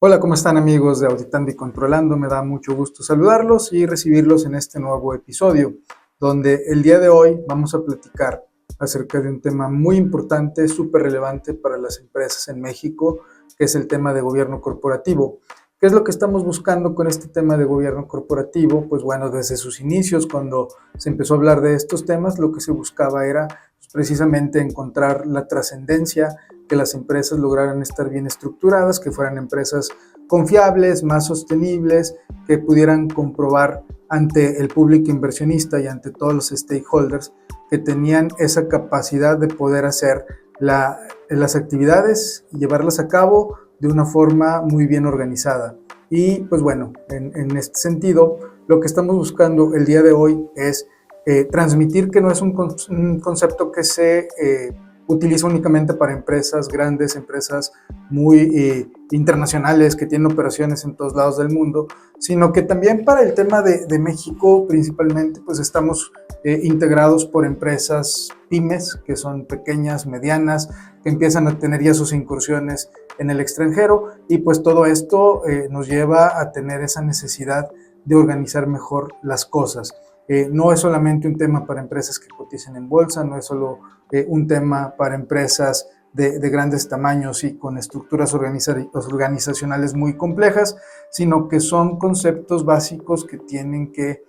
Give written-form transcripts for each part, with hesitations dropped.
Hola, ¿cómo están amigos de Auditando y Controlando? Me da mucho gusto saludarlos y recibirlos en este nuevo episodio, donde el día de hoy vamos a platicar acerca de un tema muy importante, súper relevante para las empresas en México, que es el tema de gobierno corporativo. ¿Qué es lo que estamos buscando con este tema de gobierno corporativo? Pues bueno, desde sus inicios, cuando se empezó a hablar de estos temas, lo que se buscaba era precisamente encontrar la trascendencia, que las empresas lograran estar bien estructuradas, que fueran empresas confiables, más sostenibles, que pudieran comprobar ante el público inversionista y ante todos los stakeholders que tenían esa capacidad de poder hacer las actividades y llevarlas a cabo de una forma muy bien organizada. Y pues bueno, en este sentido, lo que estamos buscando el día de hoy es transmitir que no es un concepto que se utiliza únicamente para empresas grandes, empresas muy internacionales que tienen operaciones en todos lados del mundo, sino que también para el tema de México principalmente, pues estamos integrados por empresas pymes, que son pequeñas, medianas, que empiezan a tener ya sus incursiones en el extranjero, y pues todo esto nos lleva a tener esa necesidad de organizar mejor las cosas. No es solamente un tema para empresas que cotizan en bolsa, no es solo un tema para empresas de grandes tamaños y con estructuras organizacionales muy complejas, sino que son conceptos básicos que tienen que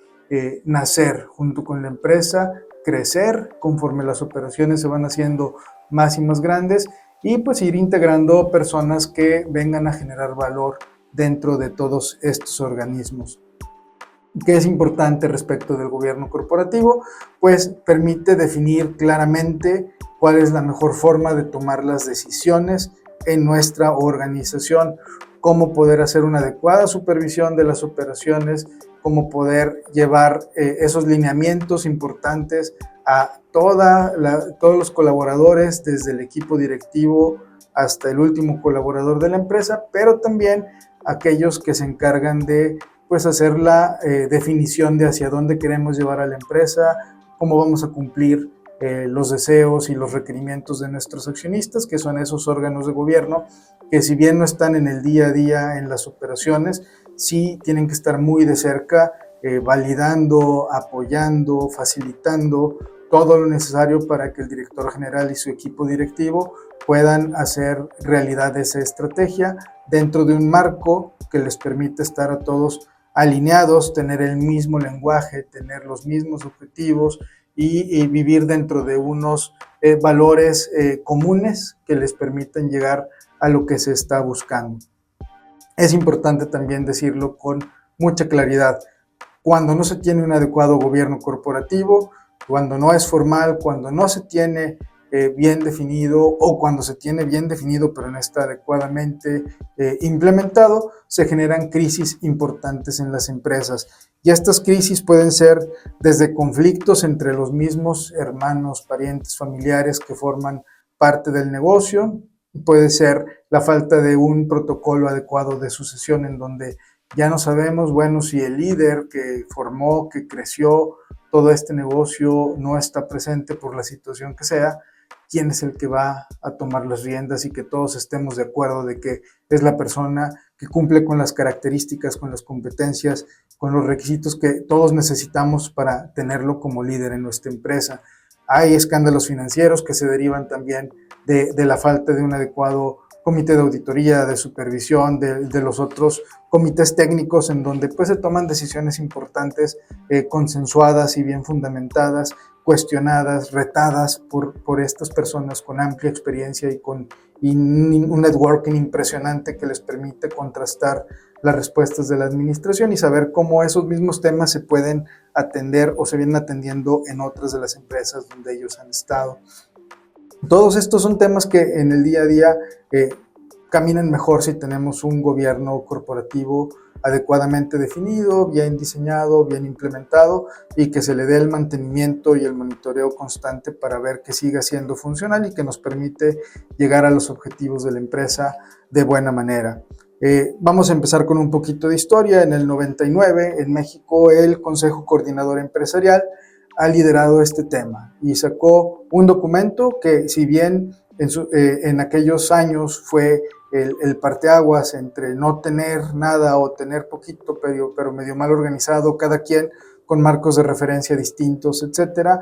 nacer junto con la empresa, crecer conforme las operaciones se van haciendo más y más grandes, y pues ir integrando personas que vengan a generar valor dentro de todos estos organismos. ¿Qué es importante respecto del gobierno corporativo? Pues permite definir claramente cuál es la mejor forma de tomar las decisiones en nuestra organización, cómo poder hacer una adecuada supervisión de las operaciones, cómo poder llevar esos lineamientos importantes a todos los colaboradores, desde el equipo directivo hasta el último colaborador de la empresa, pero también aquellos que se encargan de pues hacer la definición de hacia dónde queremos llevar a la empresa, cómo vamos a cumplir los deseos y los requerimientos de nuestros accionistas, que son esos órganos de gobierno que, si bien no están en el día a día en las operaciones, sí tienen que estar muy de cerca validando, apoyando, facilitando todo lo necesario para que el director general y su equipo directivo puedan hacer realidad esa estrategia dentro de un marco que les permite estar a todos alineados, tener el mismo lenguaje, tener los mismos objetivos y vivir dentro de unos valores comunes que les permiten llegar a lo que se está buscando. Es importante también decirlo con mucha claridad: cuando no se tiene un adecuado gobierno corporativo, cuando no es formal, cuando no se tiene bien definido, o cuando se tiene bien definido pero no está adecuadamente implementado, se generan crisis importantes en las empresas. Y estas crisis pueden ser desde conflictos entre los mismos hermanos, parientes, familiares que forman parte del negocio, puede ser la falta de un protocolo adecuado de sucesión, en donde ya no sabemos, bueno, si el líder que formó, que creció todo este negocio no está presente por la situación que sea, quién es el que va a tomar las riendas, y que todos estemos de acuerdo de que es la persona que cumple con las características, con las competencias, con los requisitos que todos necesitamos para tenerlo como líder en nuestra empresa. Hay escándalos financieros que se derivan también de la falta de un adecuado comité de auditoría, de supervisión, de los otros comités técnicos, en donde pues se toman decisiones importantes, consensuadas y bien fundamentadas, cuestionadas, retadas por estas personas con amplia experiencia y con un networking impresionante que les permite contrastar las respuestas de la administración y saber cómo esos mismos temas se pueden atender o se vienen atendiendo en otras de las empresas donde ellos han estado. Todos estos son temas que en el día a día caminan mejor si tenemos un gobierno corporativo adecuadamente definido, bien diseñado, bien implementado, y que se le dé el mantenimiento y el monitoreo constante para ver que siga siendo funcional y que nos permite llegar a los objetivos de la empresa de buena manera. Vamos a empezar con un poquito de historia. En el 99, en México, el Consejo Coordinador Empresarial ha liderado este tema y sacó un documento que, si bien en aquellos años fue el parteaguas entre no tener nada o tener poquito, pero medio mal organizado, cada quien con marcos de referencia distintos, etcétera,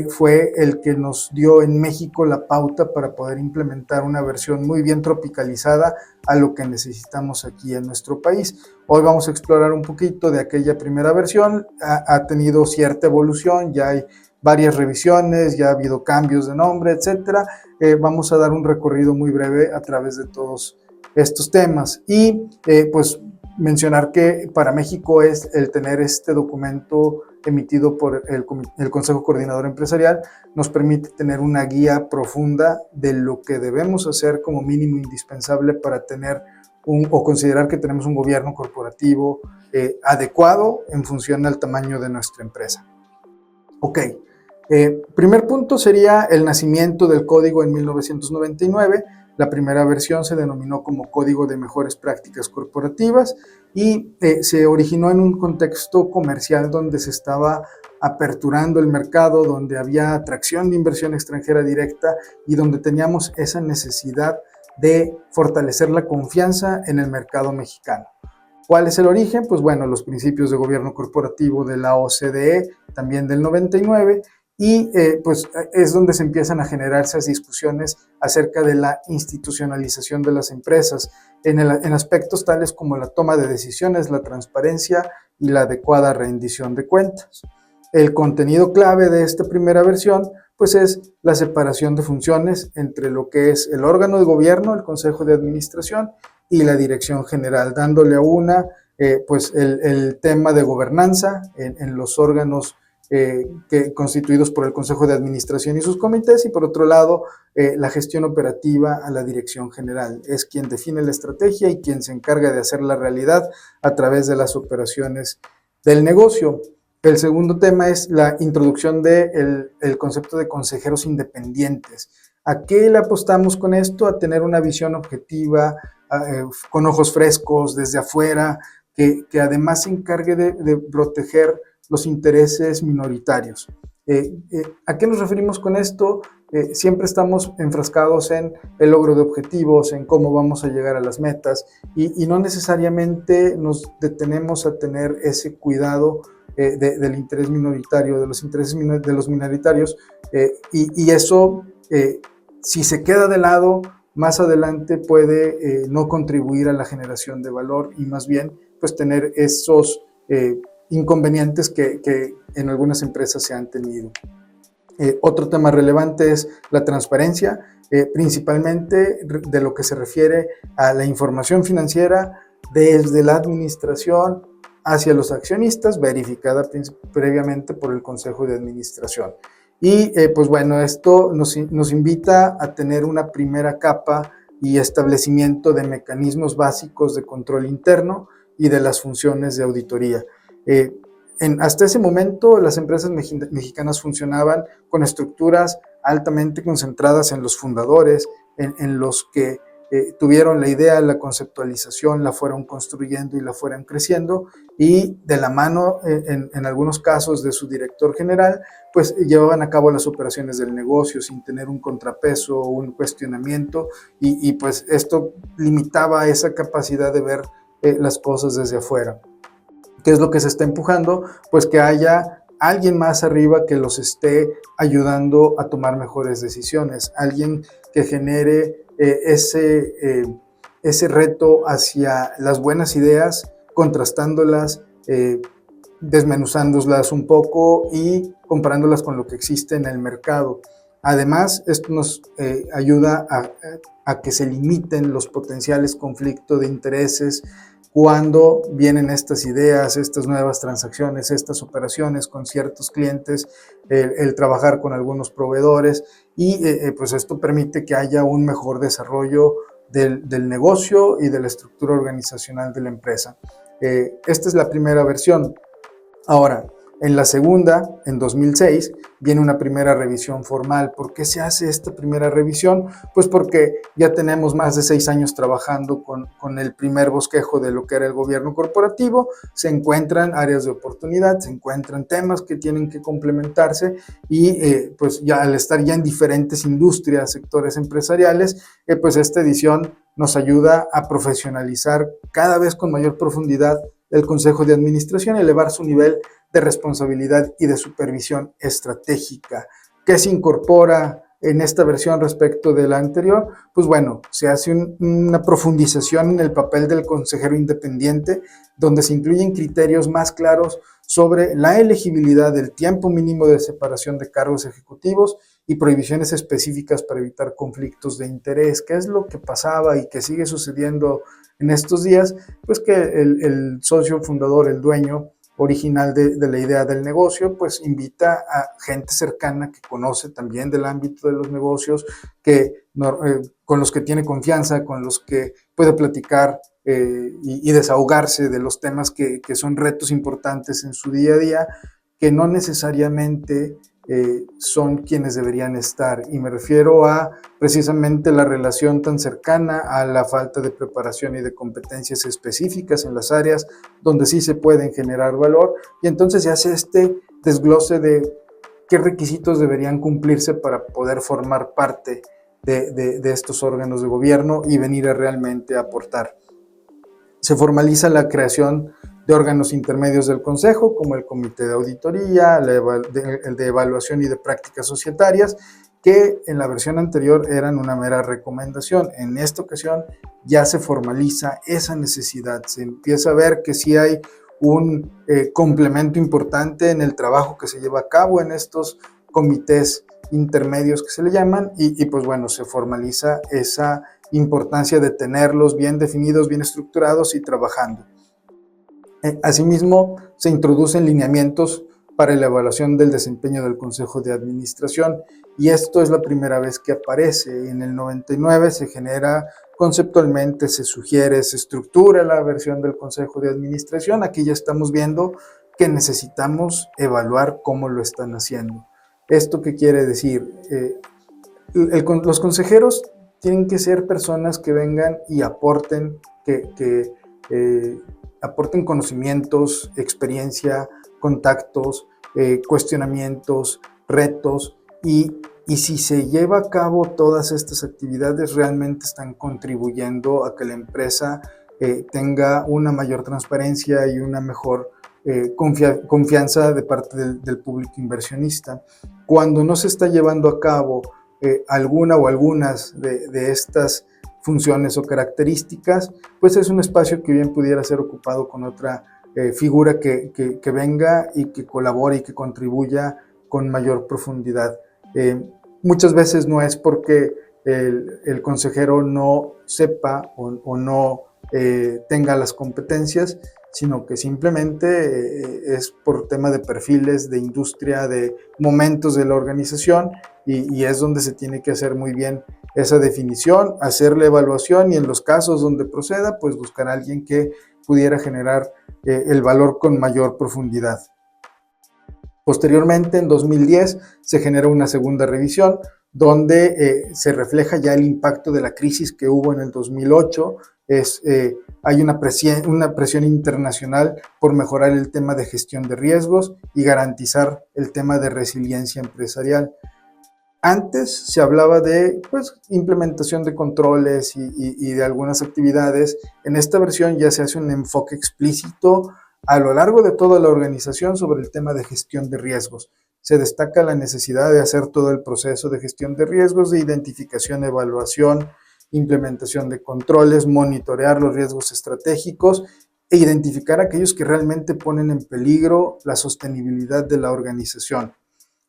fue el que nos dio en México la pauta para poder implementar una versión muy bien tropicalizada a lo que necesitamos aquí en nuestro país. Hoy vamos a explorar un poquito de aquella primera versión, ha tenido cierta evolución, ya hay varias revisiones, ya ha habido cambios de nombre, etcétera. Vamos a dar un recorrido muy breve a través de todos estos temas y pues mencionar que para México es el tener este documento emitido por el Consejo Coordinador Empresarial nos permite tener una guía profunda de lo que debemos hacer como mínimo indispensable para tener o considerar que tenemos un gobierno corporativo adecuado en función al tamaño de nuestra empresa. Ok, primer punto sería el nacimiento del código en 1999. La primera versión se denominó como Código de Mejores Prácticas Corporativas y se originó en un contexto comercial donde se estaba aperturando el mercado, donde había atracción de inversión extranjera directa y donde teníamos esa necesidad de fortalecer la confianza en el mercado mexicano. ¿Cuál es el origen? Pues bueno, los principios de gobierno corporativo de la OCDE, también del 99, y pues es donde se empiezan a generar esas discusiones acerca de la institucionalización de las empresas en aspectos tales como la toma de decisiones, la transparencia y la adecuada rendición de cuentas. El contenido clave de esta primera versión pues es la separación de funciones entre lo que es el órgano de gobierno, el Consejo de Administración, y la Dirección General, dándole a una pues el tema de gobernanza en los órganos constituidos por el Consejo de Administración y sus comités, y por otro lado la gestión operativa a la Dirección General. Es quien define la estrategia y quien se encarga de hacer la realidad a través de las operaciones del negocio. El segundo tema es la introducción del concepto de consejeros independientes. ¿A qué le apostamos con esto? A tener una visión objetiva, con ojos frescos, desde afuera, que además se encargue de proteger los intereses minoritarios. ¿A qué nos referimos con esto? Siempre estamos enfrascados en el logro de objetivos, en cómo vamos a llegar a las metas y no necesariamente nos detenemos a tener ese cuidado del interés minoritario, de los intereses de los minoritarios y eso, si se queda de lado, más adelante puede no contribuir a la generación de valor y más bien pues tener esos inconvenientes que en algunas empresas se han tenido. Otro tema relevante es la transparencia, principalmente de lo que se refiere a la información financiera desde la administración hacia los accionistas, verificada previamente por el Consejo de Administración. Y pues bueno, esto nos invita a tener una primera capa y establecimiento de mecanismos básicos de control interno y de las funciones de auditoría. Hasta ese momento las empresas mexicanas funcionaban con estructuras altamente concentradas en los fundadores, en los que tuvieron la idea, la conceptualización, la fueron construyendo y la fueron creciendo y de la mano en algunos casos de su director general pues llevaban a cabo las operaciones del negocio sin tener un contrapeso o un cuestionamiento y pues esto limitaba esa capacidad de ver las cosas desde afuera. ¿Qué es lo que se está empujando? Pues que haya alguien más arriba que los esté ayudando a tomar mejores decisiones, alguien que genere ese reto hacia las buenas ideas, contrastándolas, desmenuzándolas un poco y comparándolas con lo que existe en el mercado. Además, esto nos ayuda a que se limiten los potenciales conflictos de intereses cuando vienen estas ideas, estas nuevas transacciones, estas operaciones con ciertos clientes, el trabajar con algunos proveedores y pues esto permite que haya un mejor desarrollo del negocio y de la estructura organizacional de la empresa. Esta es la primera versión. Ahora, En la segunda, en 2006, viene una primera revisión formal. ¿Por qué se hace esta primera revisión? Pues porque ya tenemos más de 6 años trabajando con el primer bosquejo de lo que era el gobierno corporativo, se encuentran áreas de oportunidad, se encuentran temas que tienen que complementarse y pues ya al estar ya en diferentes industrias, sectores empresariales, pues esta edición nos ayuda a profesionalizar cada vez con mayor profundidad el Consejo de Administración y elevar su nivel de responsabilidad y de supervisión estratégica. ¿Qué se incorpora en esta versión respecto de la anterior? Pues bueno, se hace una profundización en el papel del consejero independiente, donde se incluyen criterios más claros sobre la elegibilidad del tiempo mínimo de separación de cargos ejecutivos y prohibiciones específicas para evitar conflictos de interés. ¿Qué es lo que pasaba y que sigue sucediendo en estos días? Pues que el socio fundador, el dueño original de la idea del negocio, pues invita a gente cercana que conoce también del ámbito de los negocios, con los que tiene confianza, con los que puede platicar y desahogarse de los temas que son retos importantes en su día a día, que no necesariamente son quienes deberían estar. Y me refiero a precisamente la relación tan cercana a la falta de preparación y de competencias específicas en las áreas donde sí se pueden generar valor. Y entonces se hace este desglose de qué requisitos deberían cumplirse para poder formar parte de estos órganos de gobierno y venir a realmente aportar. Se formaliza la creación de órganos intermedios del Consejo, como el Comité de Auditoría, el de Evaluación y de Prácticas Societarias, que en la versión anterior eran una mera recomendación. En esta ocasión ya se formaliza esa necesidad, se empieza a ver que sí hay un complemento importante en el trabajo que se lleva a cabo en estos comités intermedios que se le llaman, y pues bueno, se formaliza esa importancia de tenerlos bien definidos, bien estructurados y trabajando. Asimismo, se introducen lineamientos para la evaluación del desempeño del Consejo de Administración, y esto es la primera vez que aparece. En el 99 se genera conceptualmente, se sugiere, se estructura la versión del Consejo de Administración. Aquí ya estamos viendo que necesitamos evaluar cómo lo están haciendo. ¿Esto qué quiere decir? Los consejeros tienen que ser personas que vengan y aporten, aporten conocimientos, experiencia, contactos, cuestionamientos, retos, y si se lleva a cabo todas estas actividades, realmente están contribuyendo a que la empresa tenga una mayor transparencia y una mejor confianza de parte del público inversionista. Cuando no se está llevando a cabo alguna o algunas de estas funciones o características, pues es un espacio que bien pudiera ser ocupado con otra figura que venga y que colabore y que contribuya con mayor profundidad. Muchas veces no es porque el consejero no sepa o no tenga las competencias, sino que simplemente es por tema de perfiles, de industria, de momentos de la organización, y es donde se tiene que hacer muy bien esa definición, hacer la evaluación, y en los casos donde proceda, pues buscar a alguien que pudiera generar el valor con mayor profundidad. Posteriormente, en 2010, se genera una segunda revisión donde se refleja ya el impacto de la crisis que hubo en el 2008. Hay una presión internacional por mejorar el tema de gestión de riesgos y garantizar el tema de resiliencia empresarial. Antes se hablaba de implementación de controles y de algunas actividades. En esta versión ya se hace un enfoque explícito a lo largo de toda la organización sobre el tema de gestión de riesgos. Se destaca la necesidad de hacer todo el proceso de gestión de riesgos, de identificación, evaluación, implementación de controles, monitorear los riesgos estratégicos e identificar aquellos que realmente ponen en peligro la sostenibilidad de la organización.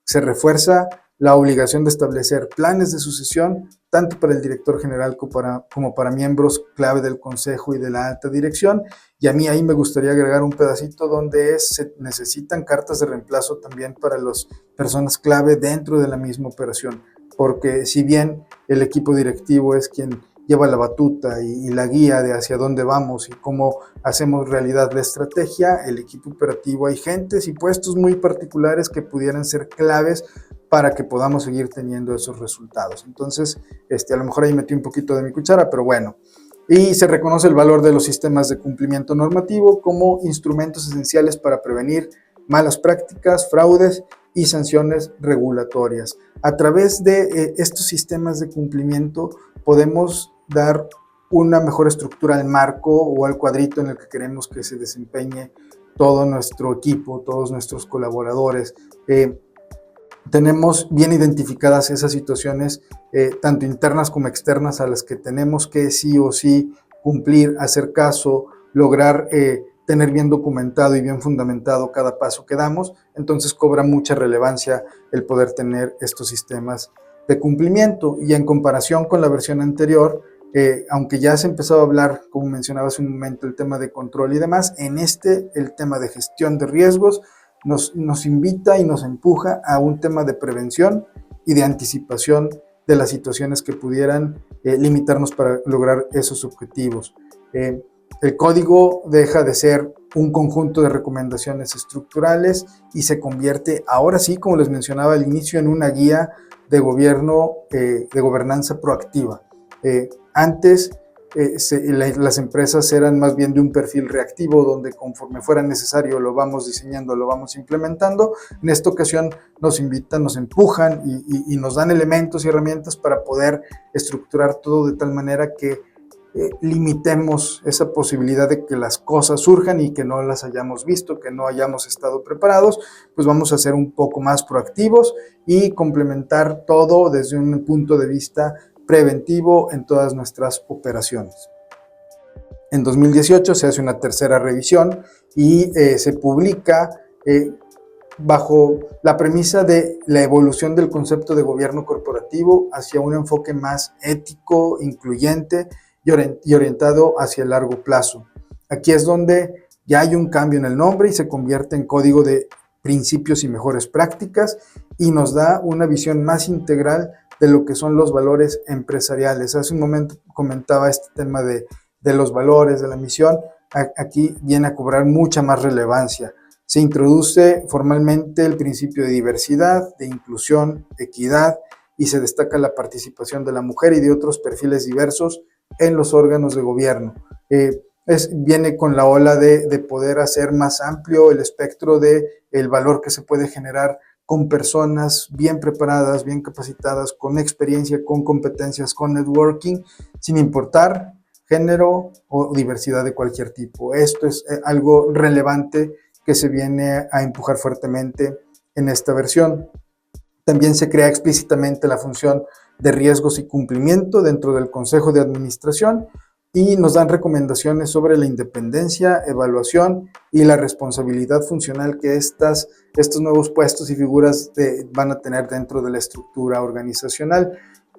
Se refuerza la obligación de establecer planes de sucesión, tanto para el director general como para miembros clave del consejo y de la alta dirección. Y a mí ahí me gustaría agregar un pedacito donde se necesitan cartas de reemplazo también para las personas clave dentro de la misma operación, porque si bien el equipo directivo es quien lleva la batuta y la guía de hacia dónde vamos y cómo hacemos realidad la estrategia, el equipo operativo, hay gentes y puestos muy particulares que pudieran ser claves para que podamos seguir teniendo esos resultados. Entonces, a lo mejor ahí metí un poquito de mi cuchara, pero bueno. Y se reconoce el valor de los sistemas de cumplimiento normativo como instrumentos esenciales para prevenir malas prácticas, fraudes y sanciones regulatorias. A través de estos sistemas de cumplimiento podemos dar una mejor estructura al marco o al cuadrito en el que queremos que se desempeñe todo nuestro equipo, todos nuestros colaboradores. Tenemos bien identificadas esas situaciones, tanto internas como externas, a las que tenemos que sí o sí cumplir, hacer caso, lograr tener bien documentado y bien fundamentado cada paso que damos. Entonces cobra mucha relevancia el poder tener estos sistemas de cumplimiento. Y en comparación con la versión anterior, aunque ya se empezó a hablar, como mencionaba hace un momento, el tema de control y demás, en el tema de gestión de riesgos, nos invita y nos empuja a un tema de prevención y de anticipación de las situaciones que pudieran limitarnos para lograr esos objetivos. El código deja de ser un conjunto de recomendaciones estructurales y se convierte, ahora sí, como les mencionaba al inicio, en una guía de gobernanza proactiva. Antes, las empresas eran más bien de un perfil reactivo, donde conforme fuera necesario lo vamos diseñando, lo vamos implementando. En esta ocasión nos invitan, nos empujan y nos dan elementos y herramientas para poder estructurar todo de tal manera que limitemos esa posibilidad de que las cosas surjan y que no las hayamos visto, que no hayamos estado preparados. Pues vamos a ser un poco más proactivos y complementar todo desde un punto de vista preventivo en todas nuestras operaciones. En 2018 se hace una tercera revisión y se publica bajo la premisa de la evolución del concepto de gobierno corporativo hacia un enfoque más ético, incluyente y orientado hacia el largo plazo. Aquí es donde ya hay un cambio en el nombre y se convierte en código de principios y mejores prácticas y nos da una visión más integral de lo que son los valores empresariales. Hace un momento comentaba este tema de los valores, de la misión. Aquí viene a cobrar mucha más relevancia. Se introduce formalmente el principio de diversidad, de inclusión, equidad, y se destaca la participación de la mujer y de otros perfiles diversos en los órganos de gobierno. Viene con la ola de poder hacer más amplio el espectro del valor que se puede generar con personas bien preparadas, bien capacitadas, con experiencia, con competencias, con networking, sin importar género o diversidad de cualquier tipo. Esto es algo relevante que se viene a empujar fuertemente en esta versión. También se crea explícitamente la función de riesgos y cumplimiento dentro del Consejo de Administración y nos dan recomendaciones sobre la independencia, evaluación y la responsabilidad funcional que estos nuevos puestos y figuras van a tener dentro de la estructura organizacional.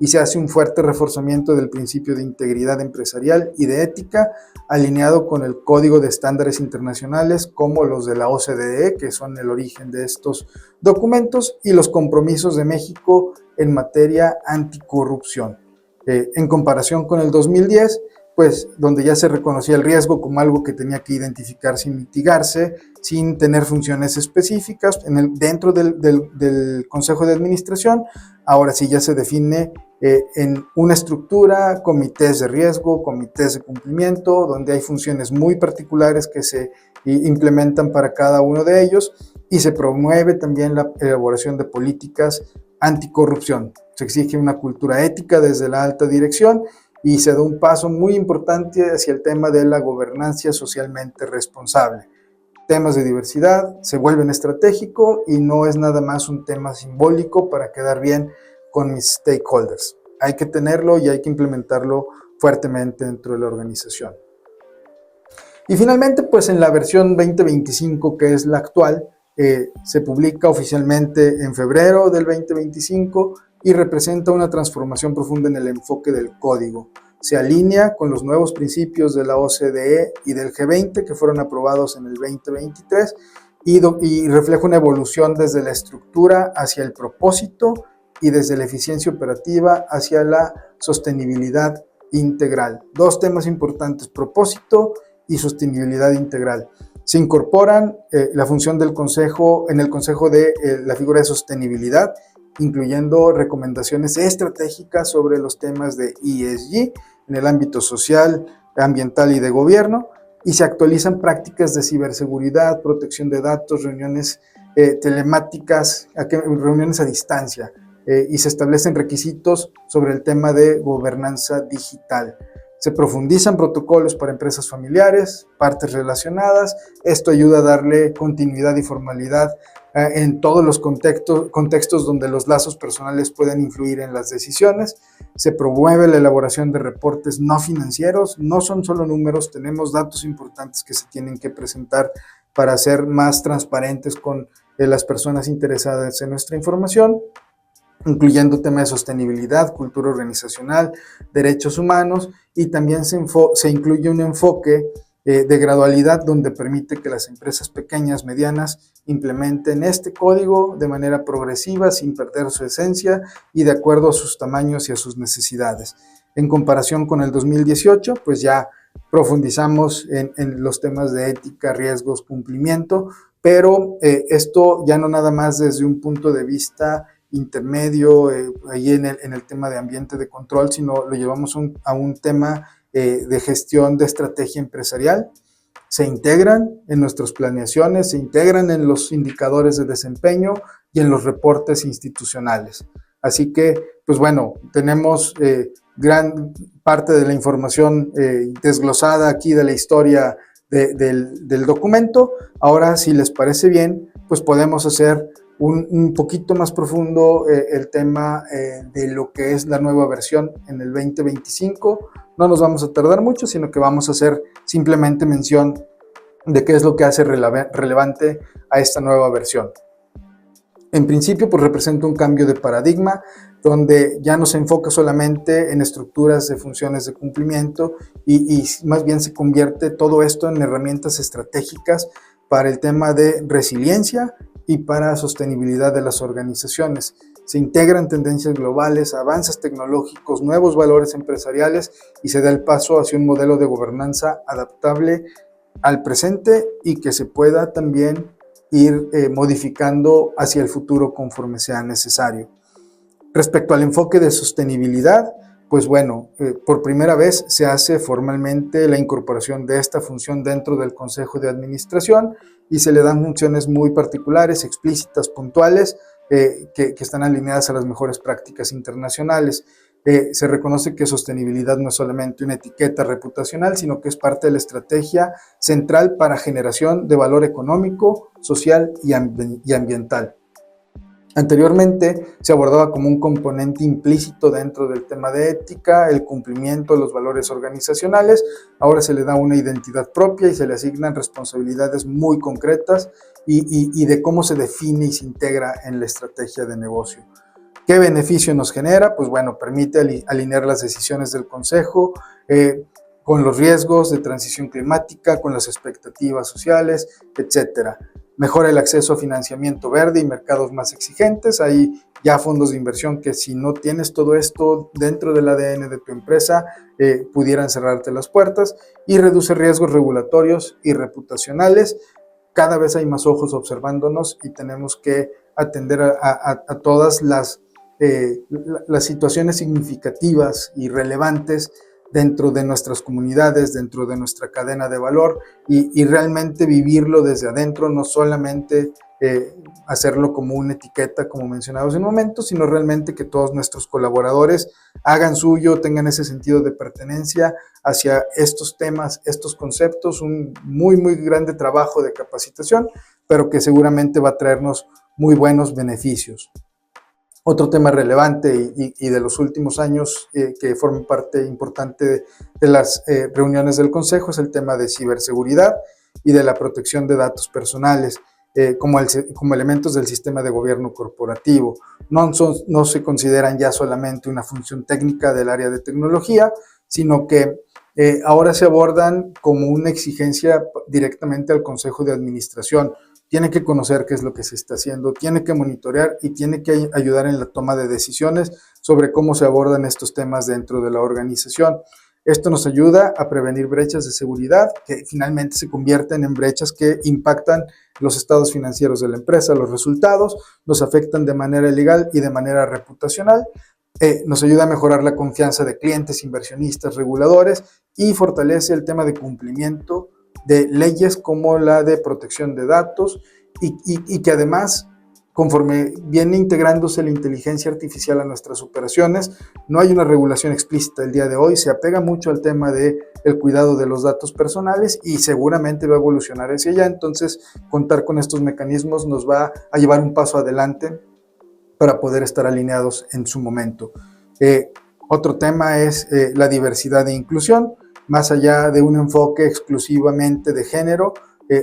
Y se hace un fuerte reforzamiento del principio de integridad empresarial y de ética, alineado con el Código de Estándares Internacionales como los de la OCDE, que son el origen de estos documentos, y los compromisos de México en materia anticorrupción. En comparación con el 2010, pues donde ya se reconocía el riesgo como algo que tenía que identificarse y mitigarse sin tener funciones específicas dentro del Consejo de Administración. Ahora sí ya se define en una estructura, comités de riesgo, comités de cumplimiento, donde hay funciones muy particulares que se implementan para cada uno de ellos, y se promueve también la elaboración de políticas anticorrupción. Se exige una cultura ética desde la alta dirección y se da un paso muy importante hacia el tema de la gobernanza socialmente responsable. Temas de diversidad se vuelven estratégicos y no es nada más un tema simbólico para quedar bien con mis stakeholders. Hay que tenerlo y hay que implementarlo fuertemente dentro de la organización. Y finalmente, pues en la versión 2025, que es la actual, se publica oficialmente en febrero del 2025 y representa una transformación profunda en el enfoque del código. Se alinea con los nuevos principios de la OCDE y del G20 que fueron aprobados en el 2023 y refleja una evolución desde la estructura hacia el propósito y desde la eficiencia operativa hacia la sostenibilidad integral. Dos temas importantes: propósito y sostenibilidad integral. Se incorporan la función del consejo, en el consejo de la figura de sostenibilidad, incluyendo recomendaciones estratégicas sobre los temas de ESG en el ámbito social, ambiental y de gobierno, y se actualizan prácticas de ciberseguridad, protección de datos, reuniones telemáticas, reuniones a distancia, y se establecen requisitos sobre el tema de gobernanza digital. Se profundizan protocolos para empresas familiares, partes relacionadas. Esto ayuda a darle continuidad y formalidad en todos los contextos donde los lazos personales pueden influir en las decisiones. Se promueve la elaboración de reportes no financieros. No son solo números, tenemos datos importantes que se tienen que presentar para ser más transparentes con las personas interesadas en nuestra información, incluyendo temas de sostenibilidad, cultura organizacional, derechos humanos, y también se incluye un enfoque de gradualidad donde permite que las empresas pequeñas, medianas, implementen este código de manera progresiva, sin perder su esencia y de acuerdo a sus tamaños y a sus necesidades. En comparación con el 2018, pues ya profundizamos en los temas de ética, riesgos, cumplimiento, pero esto ya no nada más desde un punto de vista intermedio, ahí en el tema de ambiente de control, sino lo llevamos a un tema de gestión de estrategia empresarial. Se integran en nuestras planeaciones, se integran en los indicadores de desempeño y en los reportes institucionales. Así que, pues bueno, tenemos gran parte de la información desglosada aquí de la historia del documento. Ahora, si les parece bien, pues podemos hacer un poquito más profundo el tema de lo que es la nueva versión en el 2025. No nos vamos a tardar mucho, sino que vamos a hacer simplemente mención de qué es lo que hace relevante a esta nueva versión. En principio, pues representa un cambio de paradigma donde ya no se enfoca solamente en estructuras de funciones de cumplimiento y más bien se convierte todo esto en herramientas estratégicas para el tema de resiliencia y para sostenibilidad de las organizaciones. Se integran tendencias globales, avances tecnológicos, nuevos valores empresariales y se da el paso hacia un modelo de gobernanza adaptable al presente y que se pueda también ir modificando hacia el futuro conforme sea necesario. Respecto al enfoque de sostenibilidad, pues bueno, por primera vez se hace formalmente la incorporación de esta función dentro del Consejo de Administración y se le dan funciones muy particulares, explícitas, puntuales, que están alineadas a las mejores prácticas internacionales. Se reconoce que sostenibilidad no es solamente una etiqueta reputacional, sino que es parte de la estrategia central para generación de valor económico, social y ambiental. Anteriormente se abordaba como un componente implícito dentro del tema de ética, el cumplimiento de los valores organizacionales. Ahora se le da una identidad propia y se le asignan responsabilidades muy concretas y de cómo se define y se integra en la estrategia de negocio. ¿Qué beneficio nos genera? Pues bueno, permite alinear las decisiones del consejo con los riesgos de transición climática, con las expectativas sociales, etcétera. Mejora el acceso a financiamiento verde y mercados más exigentes. Hay ya fondos de inversión que, si no tienes todo esto dentro del ADN de tu empresa, pudieran cerrarte las puertas. Y reduce riesgos regulatorios y reputacionales. Cada vez hay más ojos observándonos y tenemos que atender a todas las situaciones significativas y relevantes dentro de nuestras comunidades, dentro de nuestra cadena de valor y realmente vivirlo desde adentro, no solamente hacerlo como una etiqueta, como mencionamos en un momento, sino realmente que todos nuestros colaboradores hagan suyo, tengan ese sentido de pertenencia hacia estos temas, estos conceptos, un muy, muy grande trabajo de capacitación, pero que seguramente va a traernos muy buenos beneficios. Otro tema relevante y de los últimos años que forma parte importante de las reuniones del Consejo es el tema de ciberseguridad y de la protección de datos personales como elementos del sistema de gobierno corporativo. No se consideran ya solamente una función técnica del área de tecnología, sino que ahora se abordan como una exigencia directamente al Consejo de Administración. tiene que conocer qué es lo que se está haciendo, tiene que monitorear y tiene que ayudar en la toma de decisiones sobre cómo se abordan estos temas dentro de la organización. Esto nos ayuda a prevenir brechas de seguridad que finalmente se convierten en brechas que impactan los estados financieros de la empresa, los resultados, nos afectan de manera legal y de manera reputacional. Nos ayuda a mejorar la confianza de clientes, inversionistas, reguladores y fortalece el tema de cumplimiento de leyes como la de protección de datos y que además, conforme viene integrándose la inteligencia artificial a nuestras operaciones, no hay una regulación explícita el día de hoy, se apega mucho al tema del cuidado de los datos personales y seguramente va a evolucionar hacia allá. Entonces, contar con estos mecanismos nos va a llevar un paso adelante para poder estar alineados en su momento. Otro tema es la diversidad e inclusión, más allá de un enfoque exclusivamente de género,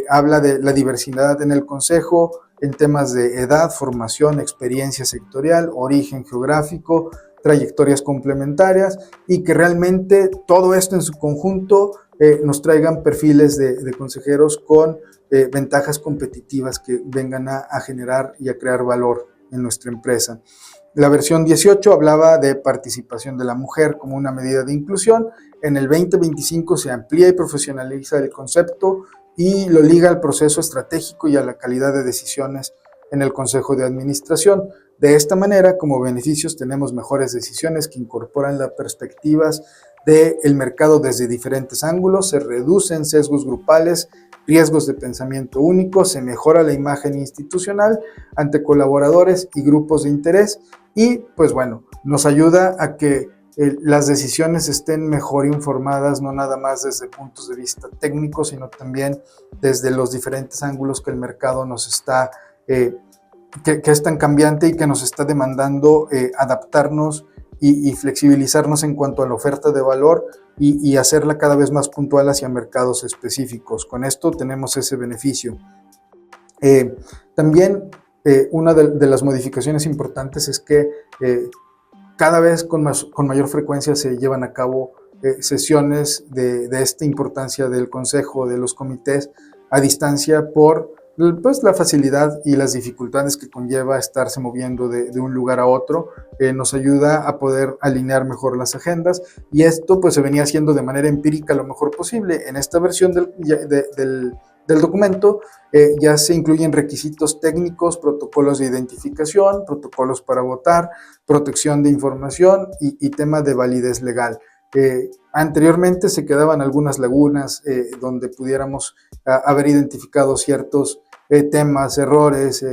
habla de la diversidad en el consejo en temas de edad, formación, experiencia sectorial, origen geográfico, trayectorias complementarias y que realmente todo esto en su conjunto nos traigan perfiles de consejeros con ventajas competitivas que vengan a generar y a crear valor en nuestra empresa. La versión 18 hablaba de participación de la mujer como una medida de inclusión. En el 2025 se amplía y profesionaliza el concepto y lo liga al proceso estratégico y a la calidad de decisiones en el Consejo de Administración. De esta manera, como beneficios, tenemos mejores decisiones que incorporan las perspectivas del mercado desde diferentes ángulos, se reducen sesgos grupales, riesgos de pensamiento único, se mejora la imagen institucional ante colaboradores y grupos de interés y, pues bueno, nos ayuda a que las decisiones estén mejor informadas, no nada más desde puntos de vista técnicos, sino también desde los diferentes ángulos que el mercado nos está, que es tan cambiante y que nos está demandando adaptarnos y flexibilizarnos en cuanto a la oferta de valor y hacerla cada vez más puntual hacia mercados específicos. Con esto tenemos ese beneficio. También una de las modificaciones importantes es que cada vez con mayor frecuencia se llevan a cabo sesiones de esta importancia del consejo, de los comités a distancia por pues, la facilidad y las dificultades que conlleva estarse moviendo de un lugar a otro. Nos ayuda a poder alinear mejor las agendas y esto pues se venía haciendo de manera empírica lo mejor posible. En esta versión del documento ya se incluyen requisitos técnicos, protocolos de identificación, protocolos para votar, protección de información y tema de validez legal. Anteriormente se quedaban algunas lagunas donde pudiéramos haber identificado ciertos temas, errores,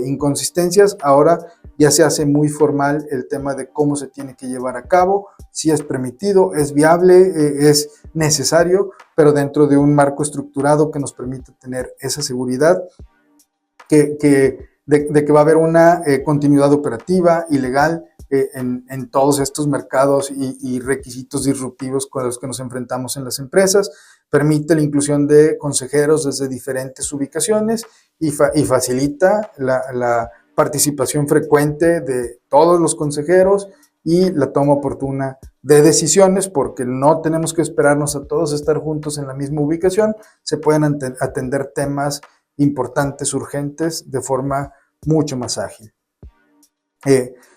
inconsistencias. Ahora ya se hace muy formal el tema de cómo se tiene que llevar a cabo, si es permitido, es viable, es necesario, pero dentro de un marco estructurado que nos permite tener esa seguridad de que va a haber una continuidad operativa y legal en todos estos mercados y requisitos disruptivos con los que nos enfrentamos en las empresas. Permite la inclusión de consejeros desde diferentes ubicaciones y facilita la participación frecuente de todos los consejeros y la toma oportuna de decisiones, porque no tenemos que esperarnos a todos estar juntos en la misma ubicación, se pueden atender temas importantes, urgentes, de forma mucho más ágil.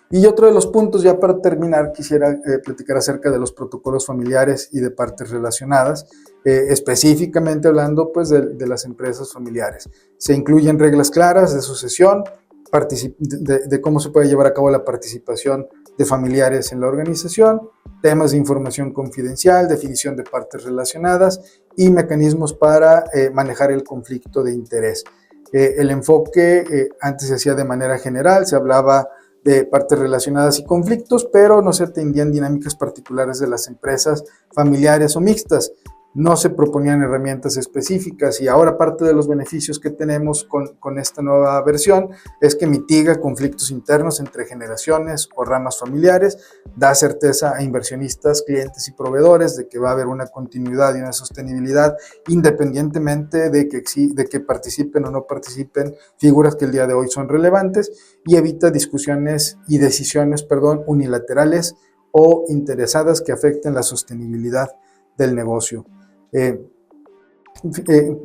Y otro de los puntos, ya para terminar, quisiera platicar acerca de los protocolos familiares y de partes relacionadas, específicamente hablando pues de las empresas familiares. Se incluyen reglas claras de sucesión, de cómo se puede llevar a cabo la participación de familiares en la organización, temas de información confidencial, definición de partes relacionadas y mecanismos para manejar el conflicto de interés. El enfoque antes se hacía de manera general, se hablaba de partes relacionadas y conflictos, pero no se atendían dinámicas particulares de las empresas familiares o mixtas. No se proponían herramientas específicas y ahora parte de los beneficios que tenemos con esta nueva versión es que mitiga conflictos internos entre generaciones o ramas familiares, da certeza a inversionistas, clientes y proveedores de que va a haber una continuidad y una sostenibilidad independientemente de que participen o no participen figuras que el día de hoy son relevantes y evita discusiones y decisiones, unilaterales o interesadas que afecten la sostenibilidad del negocio.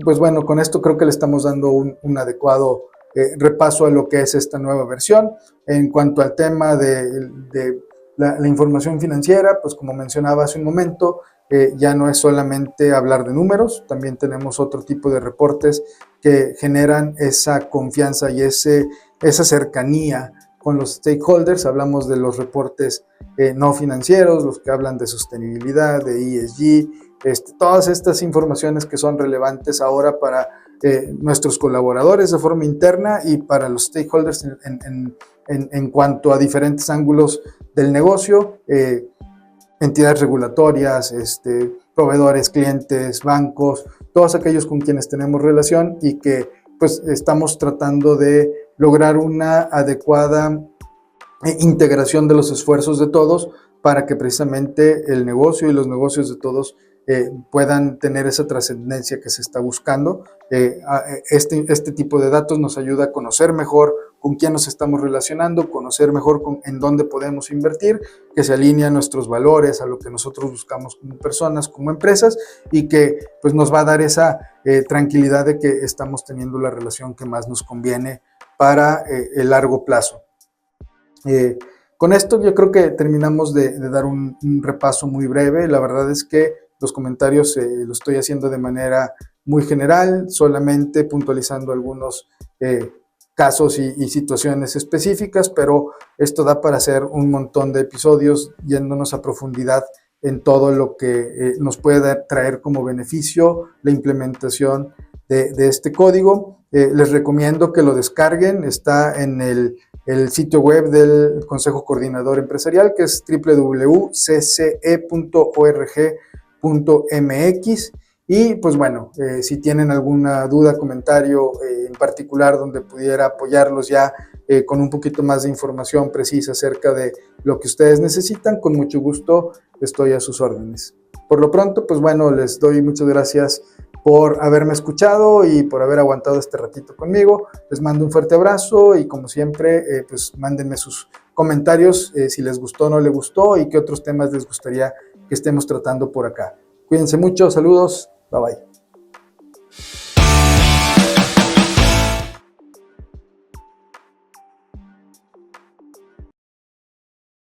Pues bueno, con esto creo que le estamos dando un adecuado repaso a lo que es esta nueva versión. En cuanto al tema de la información financiera, pues como mencionaba hace un momento, ya no es solamente hablar de números, también tenemos otro tipo de reportes que generan esa confianza y esa cercanía con los stakeholders. Hablamos de los reportes no financieros, los que hablan de sostenibilidad, de ESG, todas estas informaciones que son relevantes ahora para nuestros colaboradores de forma interna y para los stakeholders en cuanto a diferentes ángulos del negocio, entidades regulatorias, proveedores, clientes, bancos, todos aquellos con quienes tenemos relación y que pues estamos tratando de lograr una adecuada integración de los esfuerzos de todos para que precisamente el negocio y los negocios de todos puedan tener esa trascendencia que se está buscando. Este tipo de datos nos ayuda a conocer mejor con quién nos estamos relacionando, conocer mejor en dónde podemos invertir, que se alinea a nuestros valores, a lo que nosotros buscamos como personas, como empresas, y que pues nos va a dar esa tranquilidad de que estamos teniendo la relación que más nos conviene para el largo plazo. Con esto yo creo que terminamos de dar un repaso muy breve. La verdad es que los comentarios lo estoy haciendo de manera muy general, solamente puntualizando algunos casos y situaciones específicas, pero esto da para hacer un montón de episodios yéndonos a profundidad en todo lo que nos puede traer como beneficio la implementación de este código. Les recomiendo que lo descarguen, está en el sitio web del Consejo Coordinador Empresarial, que es www.cce.org.mx. Y pues bueno, si tienen alguna duda, comentario en particular donde pudiera apoyarlos ya con un poquito más de información precisa acerca de lo que ustedes necesitan, con mucho gusto estoy a sus órdenes. Por lo pronto, pues bueno, les doy muchas gracias por haberme escuchado y por haber aguantado este ratito conmigo. Les mando un fuerte abrazo y como siempre, pues mándenme sus comentarios si les gustó o no les gustó y qué otros temas les gustaría que estemos tratando por acá. Cuídense mucho, saludos, bye bye.